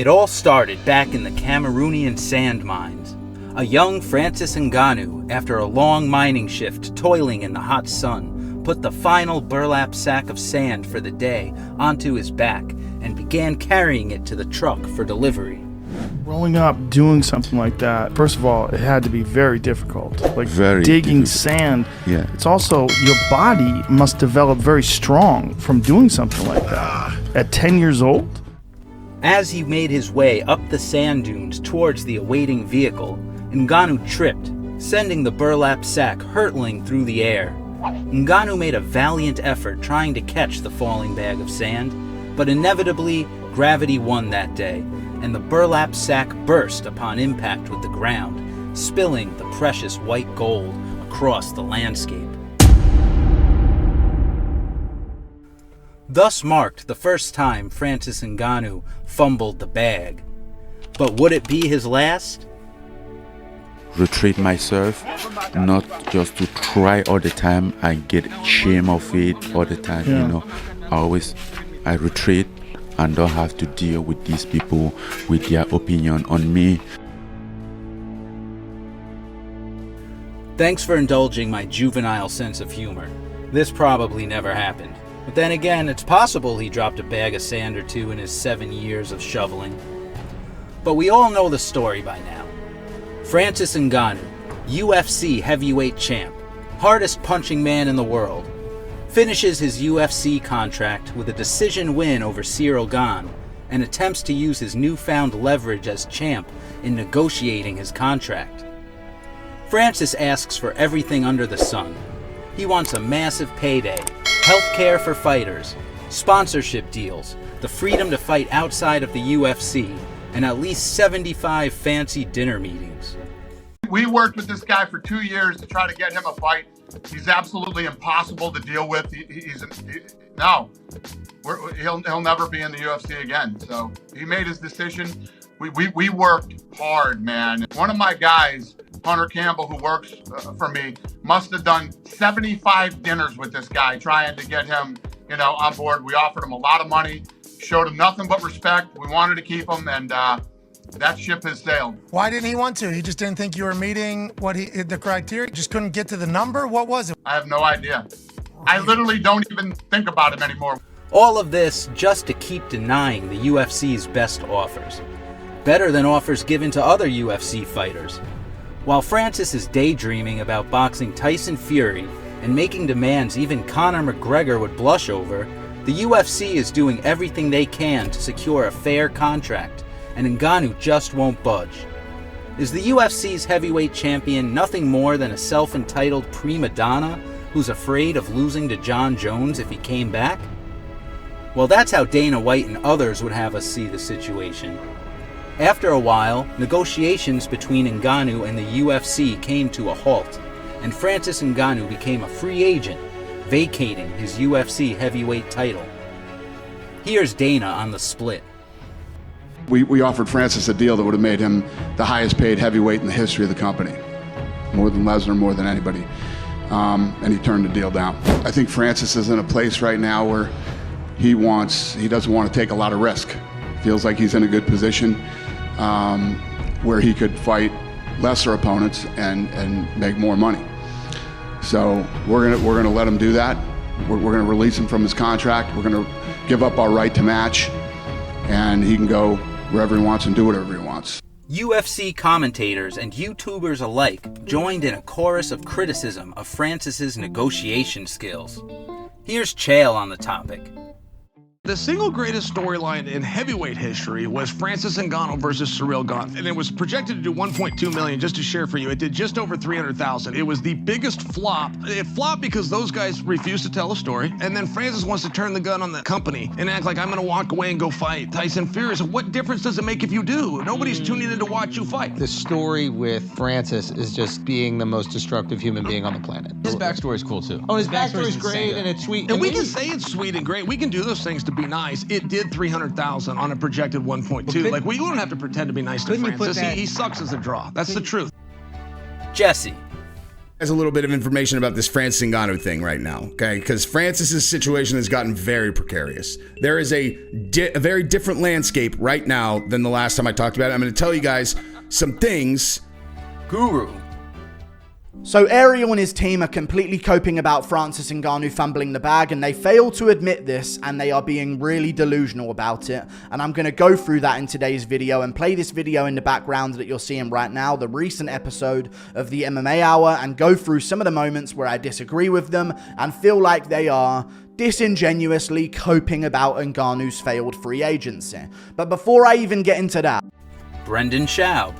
It all started back in the Cameroonian sand mines. A young Francis Ngannou, after a long mining shift toiling in the hot sun, put the final burlap sack of sand for the day onto his back and began carrying it to the truck for delivery. Growing up doing something like that, first of all, it had to be very difficult. Like very digging difficult. sand. Yeah. It's also, your body must develop very strong from doing something like that. At 10 years old? As he made his way up the sand dunes towards the awaiting vehicle, Ngannou tripped, sending the burlap sack hurtling through the air. Ngannou made a valiant effort trying to catch the falling bag of sand, but inevitably, gravity won that day, and the burlap sack burst upon impact with the ground, spilling the precious white gold across the landscape. Thus marked the first time Francis Ngannou fumbled the bag. But would it be his last? Retreat myself, not just to try all the time and get shame of it all the time, Yeah. you know. I retreat and don't have to deal with these people with their opinion on me. Thanks for indulging my juvenile sense of humor. This probably never happened. But then again, it's possible he dropped a bag of sand or two in his 7 years of shoveling. But we all know the story by now. Francis Ngannou, UFC Heavyweight champ, hardest punching man in the world, finishes his UFC contract with a decision win over Ciryl Gane and attempts to use his newfound leverage as champ in negotiating his contract. Francis asks for everything under the sun. He wants a massive payday, healthcare for fighters, sponsorship deals, the freedom to fight outside of the UFC, and at least 75 fancy dinner meetings. We worked with this guy for 2 years to try to get him a fight. He's absolutely impossible to deal with. He'll never be in the UFC again. So he made his decision. We worked hard, man. One of my guys, Hunter Campbell, who works for me, must have done 75 dinners with this guy trying to get him, on board. We offered him a lot of money, showed him nothing but respect. We wanted to keep him, and that ship has sailed. Why didn't he want to? He just didn't think you were meeting the criteria? Just couldn't get to the number? What was it? I have no idea. I literally don't even think about him anymore. All of this just to keep denying the UFC's best offers. Better than offers given to other UFC fighters. While Francis is daydreaming about boxing Tyson Fury and making demands even Conor McGregor would blush over, the UFC is doing everything they can to secure a fair contract, and Ngannou just won't budge. Is the UFC's heavyweight champion nothing more than a self-entitled prima donna who's afraid of losing to John Jones if he came back? Well, that's how Dana White and others would have us see the situation. After a while, negotiations between Ngannou and the UFC came to a halt, and Francis Ngannou became a free agent, vacating his UFC heavyweight title. Here's Dana on the split. We offered Francis a deal that would have made him the highest paid heavyweight in the history of the company. More than Lesnar, more than anybody. And he turned the deal down. I think Francis is in a place right now where he doesn't want to take a lot of risk. Feels like he's in a good position where he could fight lesser opponents and make more money. So we're gonna let him do that. We're gonna release him from his contract. We're gonna give up our right to match, and he can go wherever he wants and do whatever he wants. UFC commentators and YouTubers alike joined in a chorus of criticism of Francis's negotiation skills. Here's Chael on the topic. The single greatest storyline in heavyweight history was Francis Ngannou versus Ciryl Gane, and it was projected to do 1.2 million. Just to share for you, it did just over 300,000. It was the biggest flop. It flopped because those guys refused to tell a story, and then Francis wants to turn the gun on the company and act like I'm going to walk away and go fight Tyson Fury. So what difference does it make if you do? Nobody's tuning in to watch you fight. The story with Francis is just being the most destructive human being on the planet. His backstory is cool too. Oh, his backstory is great and it's sweet. And we can say it's sweet and great. We can do those things to be nice. It did 300,000 on a projected 1.2. Like, we don't have to pretend to be nice to Francis. He sucks as a draw. That's the truth. Jesse. Has a little bit of information about this Francis Ngannou thing right now, okay? Because Francis's situation has gotten very precarious. There is a very different landscape right now than the last time I talked about it. I'm going to tell you guys some things. Guru. So Ariel and his team are completely coping about Francis Ngannou fumbling the bag, and they fail to admit this, and they are being really delusional about it. And I'm going to go through that in today's video and play this video in the background that you're seeing right now, the recent episode of the MMA Hour, and go through some of the moments where I disagree with them and feel like they are disingenuously coping about Ngannou's failed free agency. But before I even get into that, Brendan Schaub.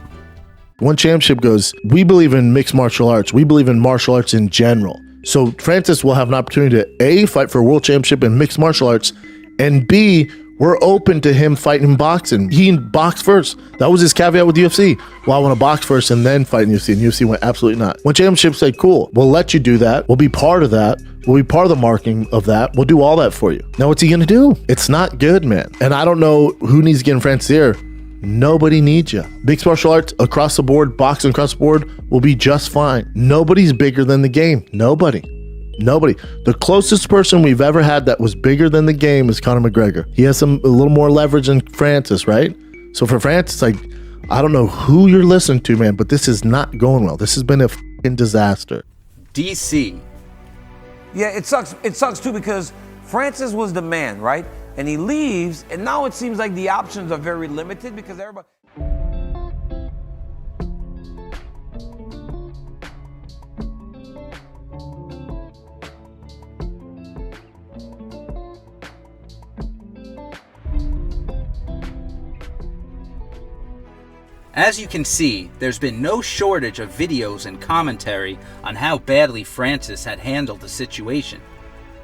One championship goes, we believe in mixed martial arts. We believe in martial arts in general. So Francis will have an opportunity to A, fight for a world championship in mixed martial arts, and B, we're open to him fighting boxing. He boxed first. That was his caveat with UFC. Well, I want to box first and then fight in UFC. And UFC went, absolutely not. When championships say, cool, we'll let you do that. We'll be part of that. We'll be part of the marketing of that. We'll do all that for you. Now, what's he going to do? It's not good, man. And I don't know who needs to get in Francis here. Nobody needs you. Mixed martial arts across the board, boxing across the board will be just fine. Nobody's bigger than the game. Nobody. The closest person we've ever had that was bigger than the game is Conor McGregor. He has a little more leverage than Francis, right? So for Francis, like, I don't know who you're listening to, man, but this is not going well. This has been a fucking disaster. DC. Yeah, it sucks. It sucks too because Francis was the man, right? And he leaves, and now it seems like the options are very limited because everybody... As you can see, there's been no shortage of videos and commentary on how badly Francis had handled the situation.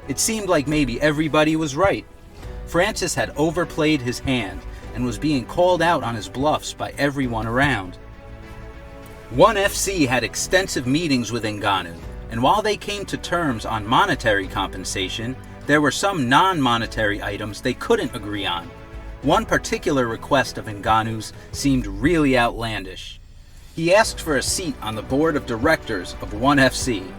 It seemed like maybe everybody was right. Francis had overplayed his hand and was being called out on his bluffs by everyone around. ONE FC had extensive meetings with Ngannou, and while they came to terms on monetary compensation, there were some non-monetary items they couldn't agree on. One particular request of Ngannou's seemed really outlandish. He asked for a seat on the board of directors of ONE FC.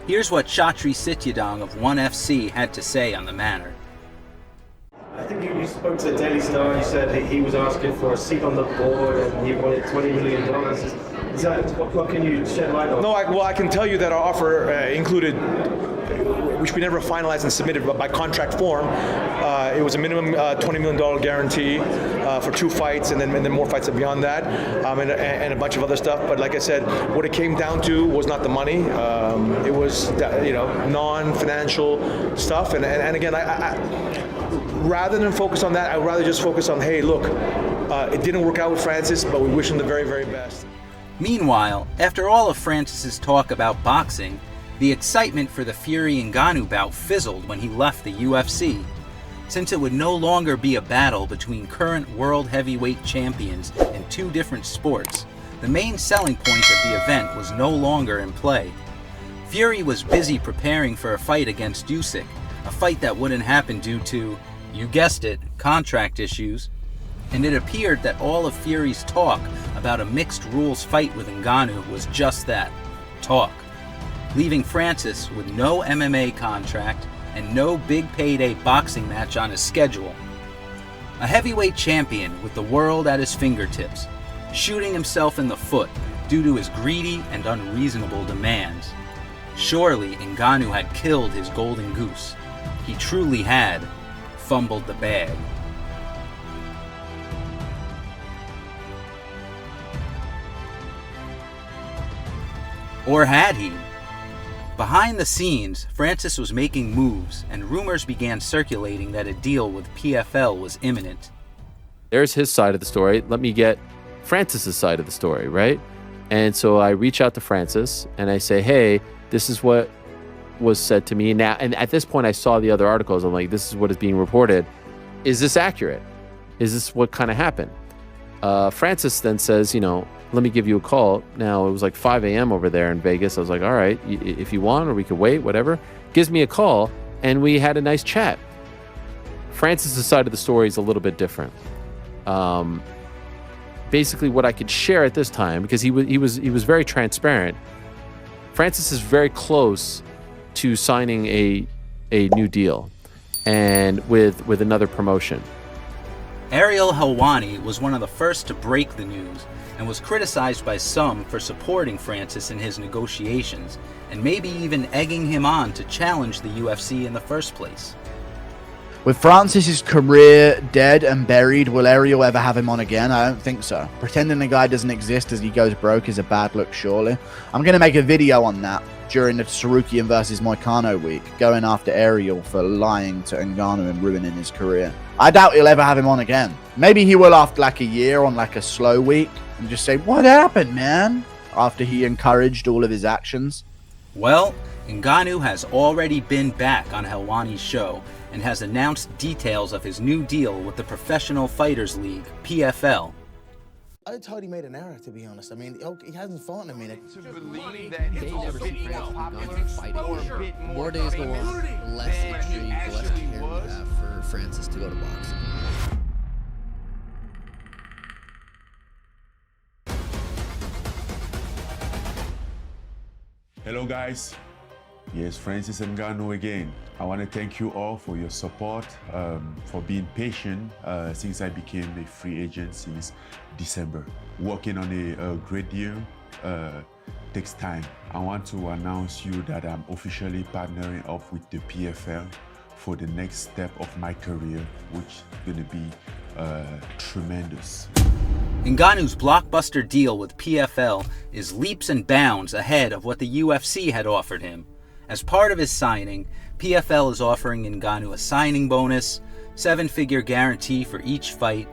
Here's what Chatri Sityodong of ONE FC had to say on the matter. I think you spoke to the Daily Star, you said he was asking for a seat on the board and he wanted $20 million. Is that, what can you shed light on? No, I can tell you that our offer included, which we never finalized and submitted, but by contract form, it was a minimum $20 million guarantee for 2 fights and then more fights beyond that, and a bunch of other stuff. But like I said, what it came down to was not the money. It was non-financial stuff. And again, I rather than focus on that, I'd rather just focus on, hey, look, it didn't work out with Francis, but we wish him the very, very best. Meanwhile, after all of Francis's talk about boxing, the excitement for the Fury-Ngannou bout fizzled when he left the UFC. Since it would no longer be a battle between current world heavyweight champions in 2 different sports, the main selling point of the event was no longer in play. Fury was busy preparing for a fight against Usyk, a fight that wouldn't happen due to, you guessed it, contract issues, and it appeared that all of Fury's talk about a mixed rules fight with Ngannou was just that, talk, leaving Francis with no MMA contract and no big payday boxing match on his schedule. A heavyweight champion with the world at his fingertips, shooting himself in the foot due to his greedy and unreasonable demands. Surely Ngannou had killed his golden goose. He truly had fumbled the bag. Or had he? Behind the scenes, Francis was making moves, and rumors began circulating that a deal with PFL was imminent. There's his side of the story. Let me get Francis's side of the story, right? And so I reach out to Francis and I say, hey, this is what was said to me now. And at this point I saw the other articles. I'm like, this is what is being reported. Is this accurate? Is this what kind of happened? Francis then says, let me give you a call. Now it was like 5 a.m. over there in Vegas. I was like, all right, if you want, or we could wait, whatever. Gives me a call and we had a nice chat. Francis's side of the story is a little bit different. Basically what I could share at this time, because he was very transparent. Francis is very close to signing a new deal, and with another promotion. Ariel Helwani was one of the first to break the news and was criticized by some for supporting Francis in his negotiations and maybe even egging him on to challenge the UFC in the first place. With Francis's career dead and buried, will Ariel ever have him on again? I don't think so. Pretending the guy doesn't exist as he goes broke is a bad look, surely. I'm going to make a video on that during the Sarukian versus Moicano week, going after Ariel for lying to Ngannou and ruining his career. I doubt he'll ever have him on again. Maybe he will after like a year on like a slow week and just say, "What happened, man?" after he encouraged all of his actions. Well, Ngannou has already been back on Helwani's show and has announced details of his new deal with the Professional Fighters League, PFL. I thought he made an error, to be honest. I mean, he hasn't fought in a minute. They never see Francis fighting. More days go on, the less intrigue, the less care we have for Francis to go to boxing. Hello guys, yes, Francis Ngannou again. I want to thank you all for your support, for being patient since I became a free agent since December. Working on a great deal takes time. I want to announce you that I'm officially partnering up with the PFL for the next step of my career, which is going to be tremendous. Ngannou's blockbuster deal with PFL is leaps and bounds ahead of what the UFC had offered him. As part of his signing, PFL is offering Ngannou a signing bonus, 7-figure guarantee for each fight,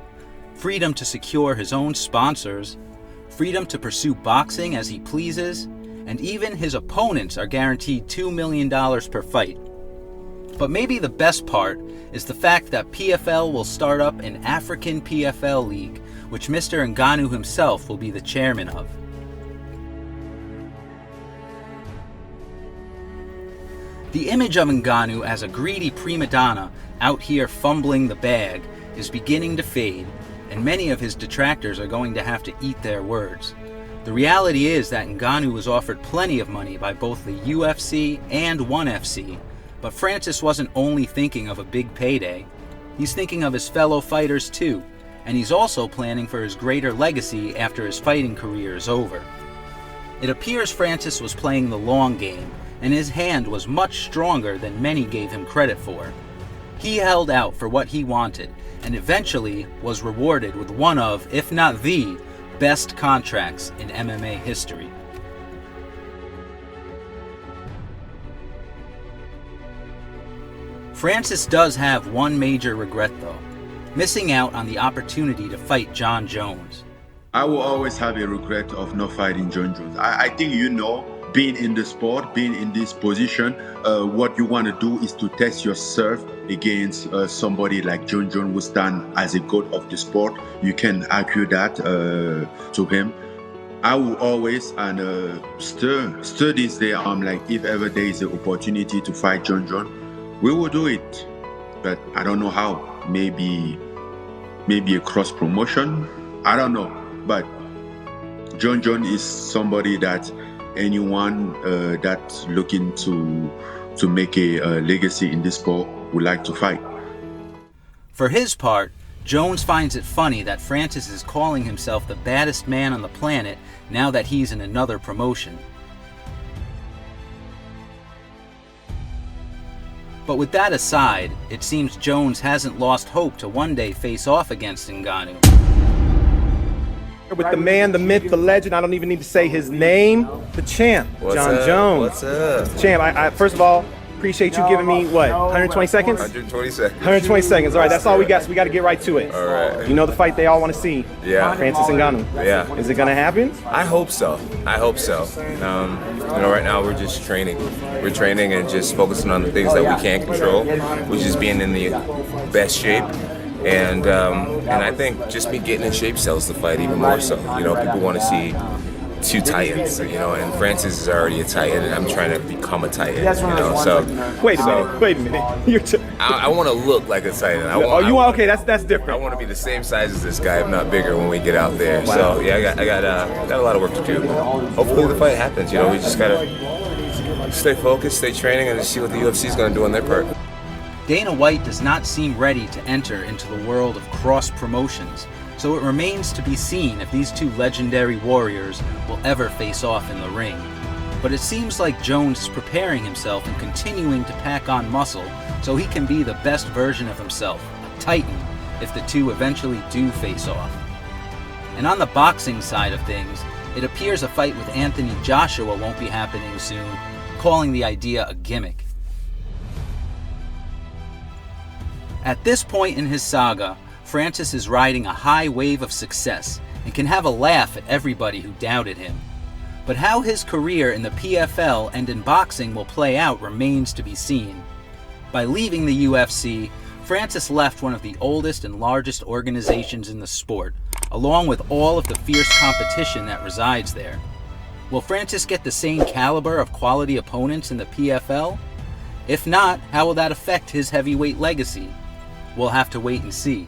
freedom to secure his own sponsors, freedom to pursue boxing as he pleases, and even his opponents are guaranteed $2 million per fight. But maybe the best part is the fact that PFL will start up an African PFL league, which Mr. Ngannou himself will be the chairman of. The image of Ngannou as a greedy prima donna out here fumbling the bag is beginning to fade, and many of his detractors are going to have to eat their words. The reality is that Ngannou was offered plenty of money by both the UFC and ONE FC, but Francis wasn't only thinking of a big payday. He's thinking of his fellow fighters too, and he's also planning for his greater legacy after his fighting career is over. It appears Francis was playing the long game, and his hand was much stronger than many gave him credit for. He held out for what he wanted, and eventually was rewarded with one of, if not the, best contracts in MMA history. Francis does have one major regret though, missing out on the opportunity to fight Jon Jones. I will always have a regret of not fighting Jon Jones. I think you know, being in the sport, being in this position, what you want to do is to test yourself against somebody like Jon Jones, who stands as a god of the sport. You can argue that to him. I will always, and still this day, I'm like, if ever there is an opportunity to fight Jon Jones, we will do it. But I don't know how. Maybe a cross promotion. I don't know. But Jon Jones is somebody that anyone that's looking to make a legacy in this sport would like to fight. For his part, Jones finds it funny that Francis is calling himself the baddest man on the planet now that he's in another promotion. But with that aside, it seems Jones hasn't lost hope to one day face off against Ngannou. With the man, the myth, the legend, I don't even need to say his name, the champ, Jon Jones. What's up? Champ, I first of all, appreciate you giving me, what, 120 seconds? 120 seconds. 120 seconds, all right, that's all we got, so we got to get right to it. All right. You know the fight they all want to see. Yeah. Francis Ngannou. Yeah. Is it going to happen? I hope so. Right now we're just training. We're training and just focusing on the things that we can't control, which is being in the best shape. And I think just me getting in shape sells the fight even more so. You know, people want to see two titans, you know, and Francis is already a titan, and I'm trying to become a titan, you know, so... Wait a minute. I want to look like a titan. Okay, that's different. I want to be the same size as this guy, if not bigger, when we get out there. Wow. So, yeah, I got a lot of work to do. Hopefully the fight happens, you know, we just got to stay focused, stay training, and just see what the UFC is going to do on their part. Dana White does not seem ready to enter into the world of cross promotions, so it remains to be seen if these two legendary warriors will ever face off in the ring. But it seems like Jones is preparing himself and continuing to pack on muscle so he can be the best version of himself, a titan, if the two eventually do face off. And on the boxing side of things, it appears a fight with Anthony Joshua won't be happening soon, calling the idea a gimmick. At this point in his saga, Francis is riding a high wave of success and can have a laugh at everybody who doubted him. But how his career in the PFL and in boxing will play out remains to be seen. By leaving the UFC, Francis left one of the oldest and largest organizations in the sport, along with all of the fierce competition that resides there. Will Francis get the same caliber of quality opponents in the PFL? If not, how will that affect his heavyweight legacy? We'll have to wait and see.